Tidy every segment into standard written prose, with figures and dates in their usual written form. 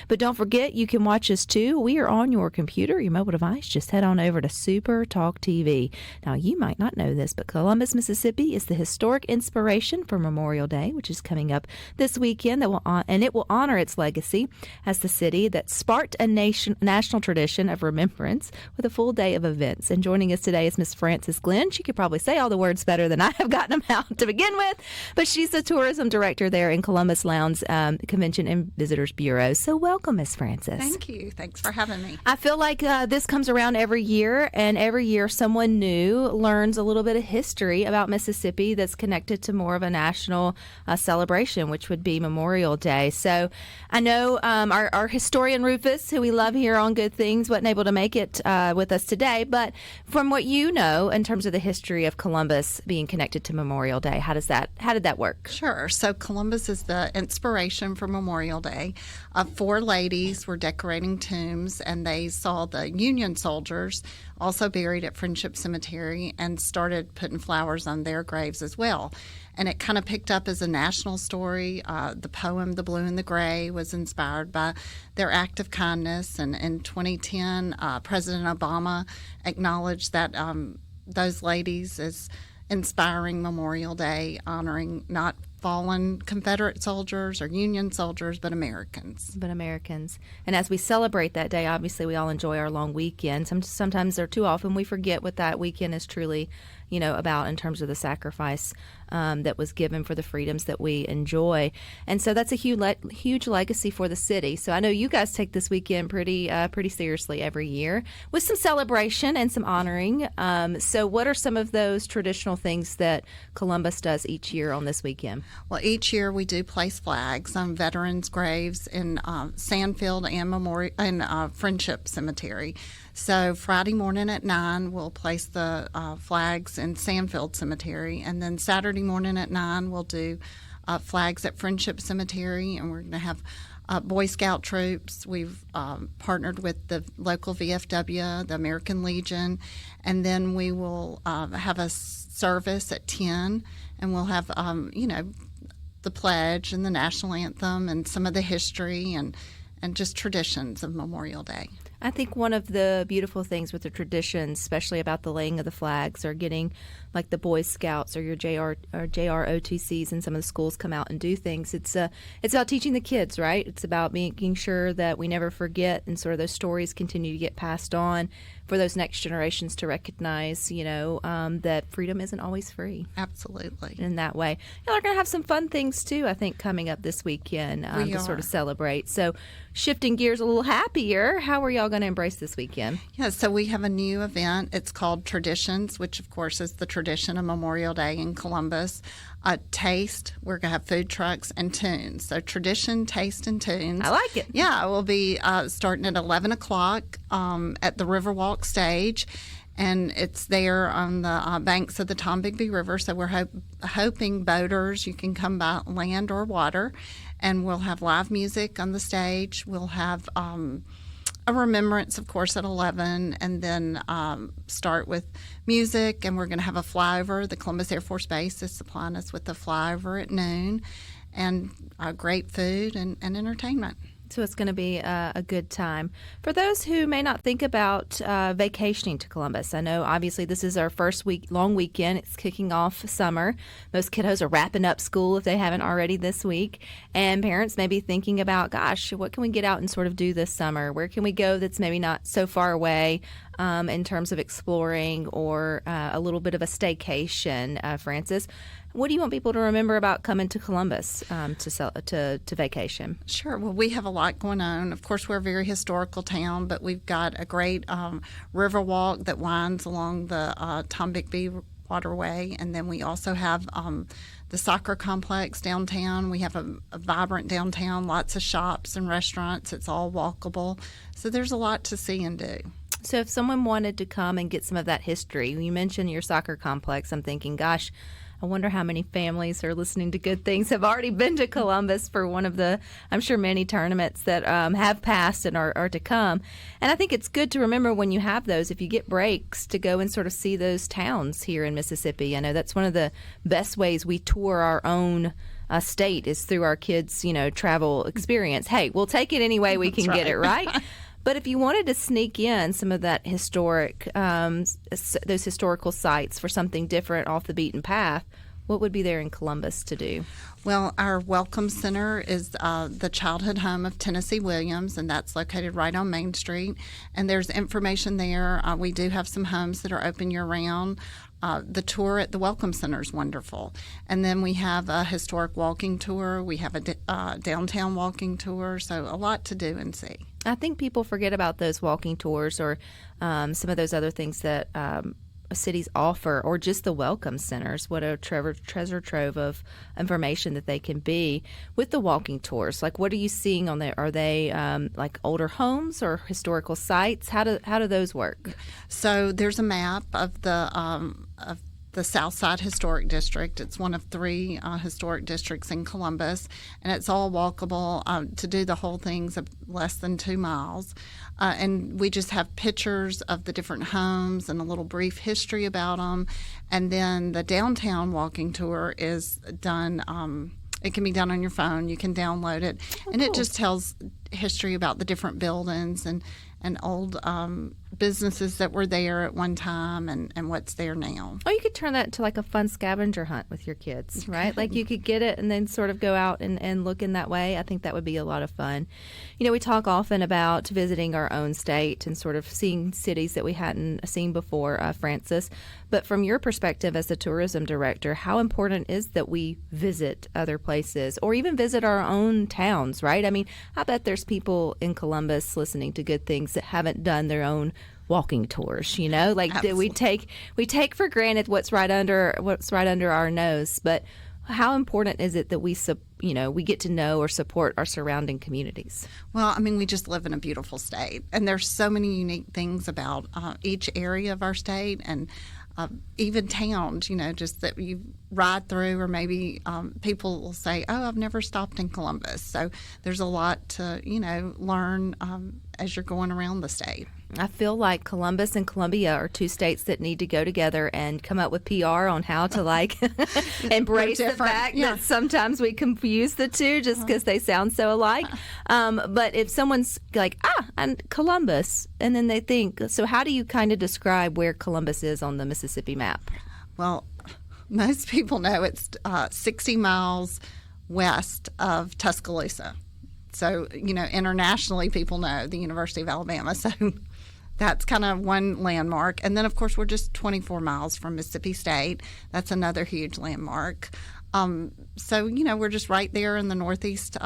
But don't forget, you can watch us too. We are on your computer, your mobile device. Just head on over to SuperTalk TV. Now, you might not know this, but Columbus, Mississippi is the historic inspiration for Memorial Day, which is coming up this weekend. And it will honor its legacy as the city that sparked a national tradition of remembrance with a full day of events. And joining us today is Miss Frances Glenn. She could probably say all the words better than I have gotten them out to begin with, but she's the tourism director there in Columbus-Lowndes Convention and Visitors Bureau. So welcome, Miss Frances. Thank you. Thanks for having me. I feel like this comes around every year, and every year someone new learns a little bit of history about Mississippi that's connected to more of a national celebration, which would be Memorial Day. So I know our historian Rufus, who we love here on Good Things, wasn't able to make it with us today, but from what you know in terms of the history of Columbus being connected to Memorial Day, how did that work? Sure. So Columbus is the inspiration for Memorial Day. Four ladies were decorating tombs, and they saw the Union soldiers also buried at Friendship Cemetery and started putting flowers on their graves as well. And it kind of picked up as a national story. The poem, The Blue and the Gray, was inspired by their act of kindness. And in 2010, President Obama acknowledged that those ladies as inspiring Memorial Day, honoring not fallen Confederate soldiers or Union soldiers, but Americans. And as we celebrate that day, obviously we all enjoy our long weekend. Sometimes or too often we forget what that weekend is truly, about in terms of the sacrifice that was given for the freedoms that we enjoy. And so that's a huge legacy for the city. So I know you guys take this weekend pretty seriously every year with some celebration and some honoring. So what are some of those traditional things that Columbus does each year on this weekend? Well, each year we do place flags on veterans' graves in Sandfield and Friendship Cemetery. So Friday morning at 9, we'll place the flags in Sandfield Cemetery, and then Saturday morning at 9, we'll do flags at Friendship Cemetery, and we're going to have Boy Scout troops. We've partnered with the local VFW, the American Legion, and then we will have a service at 10, and we'll have, the pledge and the national anthem and some of the history and just traditions of Memorial Day. I think one of the beautiful things with the traditions, especially about the laying of the flags or getting like the Boy Scouts or your JROTCs and some of the schools come out and do things. It's about teaching the kids, right? It's about making sure that we never forget and sort of those stories continue to get passed on for those next generations to recognize, that freedom isn't always free. Absolutely. In that way. Y'all are going to have some fun things too, I think, coming up this weekend to sort of celebrate. So shifting gears a little happier, how are y'all going to embrace this weekend? Yeah, so we have a new event. It's called Traditions, which of course is the tradition of Memorial Day in Columbus. Taste, we're going to have food trucks, and tunes. So tradition, taste, and tunes. I like it. Yeah, we'll be starting at 11 o'clock at the Riverwalk stage. And it's there on the banks of the Tombigbee River. So we're hoping boaters, you can come by land or water. And we'll have live music on the stage. We'll have a remembrance, of course, at 11, and then start with music. And we're going to have a flyover. The Columbus Air Force Base is supplying us with a flyover at noon, and great food and entertainment. So it's going to be a good time. For those who may not think about vacationing to Columbus, I know obviously this is our first long weekend. It's kicking off summer. Most kiddos are wrapping up school if they haven't already this week. And parents may be thinking about, gosh, what can we get out and sort of do this summer? Where can we go that's maybe not so far away in terms of exploring or a little bit of a staycation, Frances? What do you want people to remember about coming to Columbus to vacation? Sure. Well, we have a lot going on. Of course, we're a very historical town, but we've got a great river walk that winds along the Tombigbee Waterway, and then we also have the soccer complex downtown. We have a vibrant downtown, lots of shops and restaurants. It's all walkable. So there's a lot to see and do. So if someone wanted to come and get some of that history, you mentioned your soccer complex, I'm thinking, gosh, I wonder how many families who are listening to Good Things have already been to Columbus for one of the, I'm sure, many tournaments that have passed and are to come. And I think it's good to remember when you have those, if you get breaks, to go and sort of see those towns here in Mississippi. I know that's one of the best ways we tour our own state is through our kids, travel experience. Hey, we'll take it any way we can get it, right? But if you wanted to sneak in some of that historic, those historical sites for something different off the beaten path, what would be there in Columbus to do? Well, our Welcome Center is the childhood home of Tennessee Williams, and that's located right on Main Street. And there's information there. We do have some homes that are open year-round. The tour at the Welcome Center is wonderful. And then we have a historic walking tour. We have a downtown walking tour, so a lot to do and see. I think people forget about those walking tours or some of those other things that cities offer, or just the welcome centers. What a treasure trove of information that they can be with the walking tours. Like, what are you seeing on there? Are they like older homes or historical sites? How do those work? So there's a map of the Southside Historic District. It's one of 3 historic districts in Columbus, and it's all walkable. To do the whole thing's less than 2 miles. And we just have pictures of the different homes and a little brief history about them. And then the downtown walking tour is done. It can be done on your phone. You can download it. And cool. It just tells history about the different buildings and old businesses that were there at one time and what's there now. Oh, you could turn that into like a fun scavenger hunt with your kids, right? Like you could get it and then sort of go out and look in that way. I think that would be a lot of fun. We talk often about visiting our own state and sort of seeing cities that we hadn't seen before, Francis. But from your perspective as the tourism director, how important is that we visit other places or even visit our own towns, right? I mean, I bet there's people in Columbus listening to Good Things that haven't done their own walking tours, like we take for granted what's right under our nose. But how important is it that we get to know or support our surrounding communities? Well, I mean, we just live in a beautiful state, and there's so many unique things about each area of our state, and even towns, just that you ride through, or maybe people will say, oh, I've never stopped in Columbus. So there's a lot to, learn as you're going around the state. I feel like Columbus and Columbia are 2 states that need to go together and come up with PR on how to embrace the fact that sometimes we confuse the two just because they sound so alike. But if someone's like, I'm Columbus, and then they think, so how do you kind of describe where Columbus is on the Mississippi map? Well, most people know it's 60 miles west of Tuscaloosa. So, internationally people know the University of Alabama. So that's kind of one landmark. And then, of course, we're just 24 miles from Mississippi State. That's another huge landmark. So, we're just right there in the northeast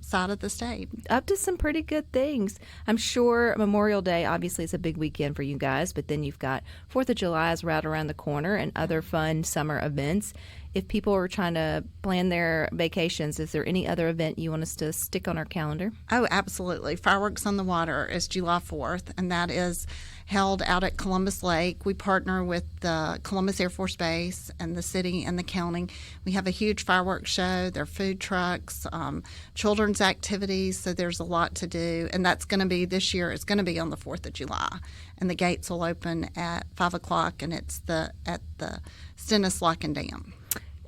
side of the state. Up to some pretty good things. I'm sure Memorial Day obviously is a big weekend for you guys, but then you've got 4th of July is right around the corner and other fun summer events. If people are trying to plan their vacations, is there any other event you want us to stick on our calendar? Oh, absolutely. Fireworks on the Water is July 4th, and that is held out at Columbus Lake. We partner with the Columbus Air Force Base and the city and the county. We have a huge fireworks show. There are food trucks, children's activities, so there's a lot to do. And that's going to be this year. It's going to be on the 4th of July. And the gates will open at 5 o'clock, and it's at the Stennis Lock and Dam.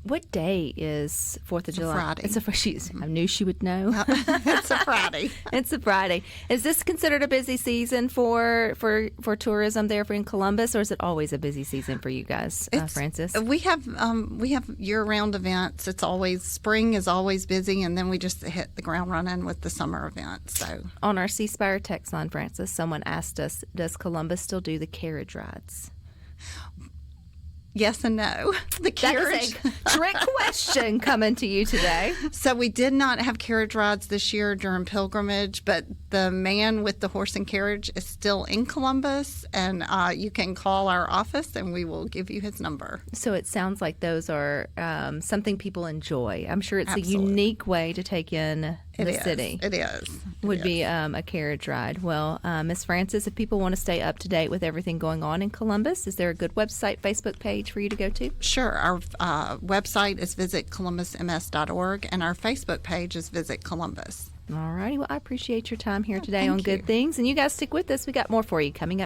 What day is 4th of July? Friday. It's a Friday. I knew she would know. It's a Friday. It's a Friday. Is this considered a busy season for tourism there in Columbus, or is it always a busy season for you guys, Francis? We have year-round events. It's always spring is always busy, and then we just hit the ground running with the summer events. So on our C Spire text line, Francis, someone asked us, does Columbus still do the carriage rides? Yes and no. The carriage. That is a trick question coming to you today. So we did not have carriage rides this year during pilgrimage, but the man with the horse and carriage is still in Columbus, and you can call our office and we will give you his number. So it sounds like those are something people enjoy. I'm sure it's Absolutely. a unique way to take in the city. It is. Would be a carriage ride. Well, Miss Francis, if people want to stay up to date with everything going on in Columbus, is there a good website, Facebook page for you to go to? Sure. Our website is visitcolumbusms.org, and our Facebook page is Visit Columbus. All righty. Well, I appreciate your time here today Thank on you. Good Things. And you guys stick with us. We got more for you coming up.